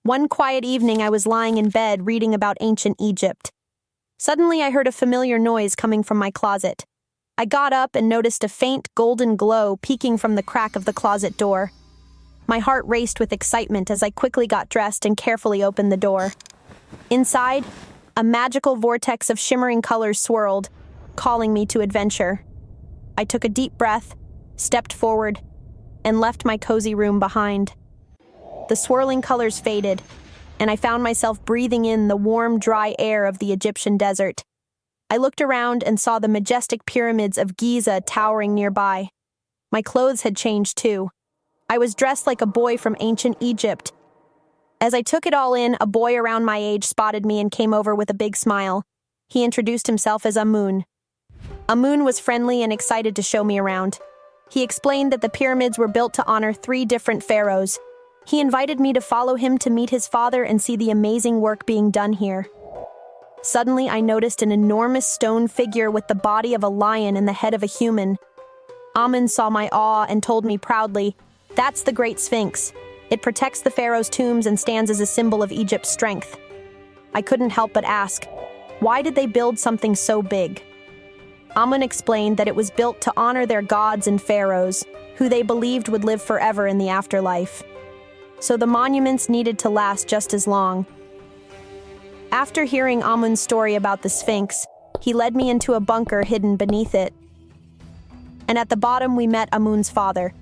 One quiet evening, I was lying in bed reading about ancient Egypt. Suddenly, I heard a familiar noise coming from my closet. I got up and noticed a faint golden glow peeking from the crack of the closet door. My heart raced with excitement as I quickly got dressed and carefully opened the door. Inside, a magical vortex of shimmering colors swirled, calling me to adventure. I took a deep breath, stepped forward, and left my cozy room behind. The swirling colors faded, and I found myself breathing in the warm, dry air of the Egyptian desert. I looked around and saw the majestic pyramids of Giza towering nearby. My clothes had changed too. I was dressed like a boy from ancient Egypt. As I took it all in, a boy around my age spotted me and came over with a big smile. He introduced himself as Amun. Amun was friendly and excited to show me around. He explained that the pyramids were built to honor 3 different pharaohs. He invited me to follow him to meet his father and see the amazing work being done here. Suddenly, I noticed an enormous stone figure with the body of a lion and the head of a human. Amun saw my awe and told me proudly, "That's the Great Sphinx. It protects the pharaoh's tombs and stands as a symbol of Egypt's strength." I couldn't help but ask, why did they build something so big? Amun explained that it was built to honor their gods and pharaohs, who they believed would live forever in the afterlife. So the monuments needed to last just as long. After hearing Amun's story about the Sphinx, he led me into a bunker hidden beneath it. And at the bottom we met Amun's father.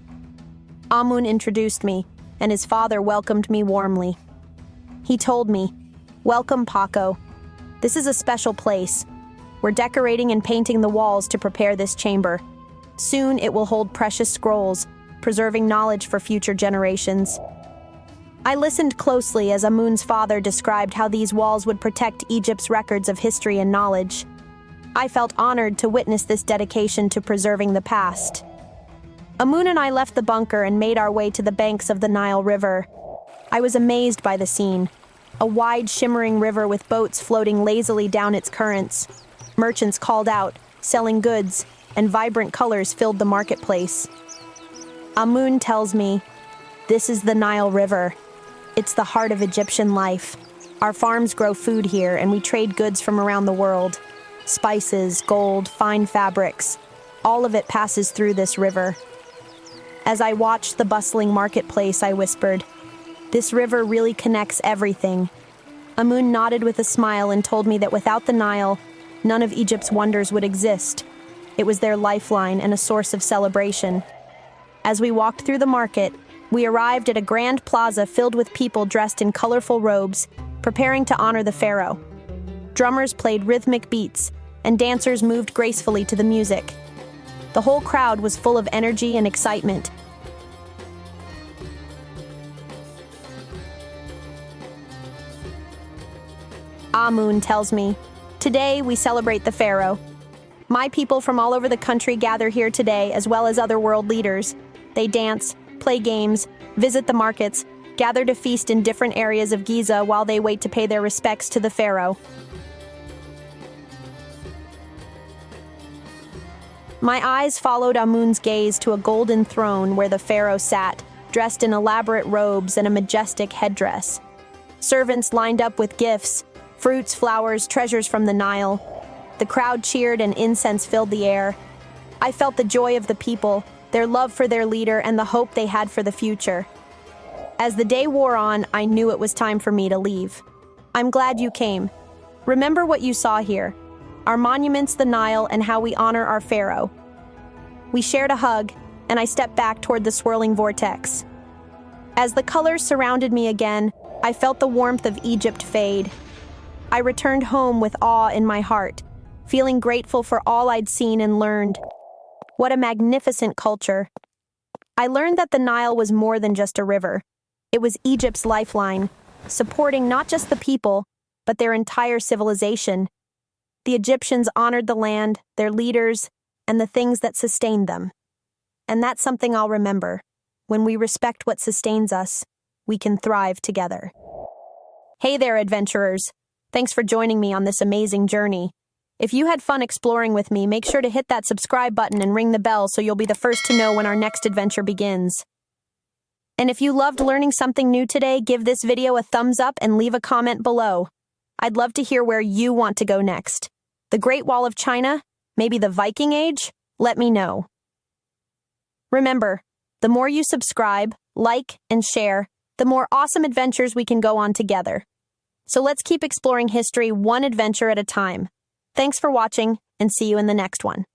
Amun introduced me, and his father welcomed me warmly. He told me, "Welcome, Paco. This is a special place. We're decorating and painting the walls to prepare this chamber. Soon it will hold precious scrolls, preserving knowledge for future generations." I listened closely as Amun's father described how these walls would protect Egypt's records of history and knowledge. I felt honored to witness this dedication to preserving the past. Amun and I left the bunker and made our way to the banks of the Nile River. I was amazed by the scene. A wide, shimmering river with boats floating lazily down its currents. Merchants called out, selling goods, and vibrant colors filled the marketplace. Amun tells me, "This is the Nile River. It's the heart of Egyptian life. Our farms grow food here, and we trade goods from around the world. Spices, gold, fine fabrics. All of it passes through this river." As I watched the bustling marketplace, I whispered, "This river really connects everything." Amun nodded with a smile and told me that without the Nile, none of Egypt's wonders would exist. It was their lifeline and a source of celebration. As we walked through the market, we arrived at a grand plaza filled with people dressed in colorful robes, preparing to honor the pharaoh. Drummers played rhythmic beats, and dancers moved gracefully to the music. The whole crowd was full of energy and excitement. Amun tells me, "Today we celebrate the pharaoh. My people from all over the country gather here today, as well as other world leaders. They dance, play games, visit the markets, gather to feast in different areas of Giza while they wait to pay their respects to the pharaoh." My eyes followed Amun's gaze to a golden throne where the pharaoh sat, dressed in elaborate robes and a majestic headdress. Servants lined up with gifts, fruits, flowers, treasures from the Nile. The crowd cheered and incense filled the air. I felt the joy of the people, their love for their leader, and the hope they had for the future. As the day wore on, I knew it was time for me to leave. "I'm glad you came. Remember what you saw here, our monuments, the Nile, and how we honor our pharaoh." We shared a hug, and I stepped back toward the swirling vortex. As the colors surrounded me again, I felt the warmth of Egypt fade. I returned home with awe in my heart, feeling grateful for all I'd seen and learned. What a magnificent culture. I learned that the Nile was more than just a river. It was Egypt's lifeline, supporting not just the people, but their entire civilization. The Egyptians honored the land, their leaders, and the things that sustained them. And that's something I'll remember. When we respect what sustains us, we can thrive together. Hey there, adventurers. Thanks for joining me on this amazing journey. If you had fun exploring with me, make sure to hit that subscribe button and ring the bell so you'll be the first to know when our next adventure begins. And if you loved learning something new today, give this video a thumbs up and leave a comment below. I'd love to hear where you want to go next. The Great Wall of China? Maybe the Viking Age? Let me know. Remember, the more you subscribe, like, and share, the more awesome adventures we can go on together. So let's keep exploring history one adventure at a time. Thanks for watching, and see you in the next one.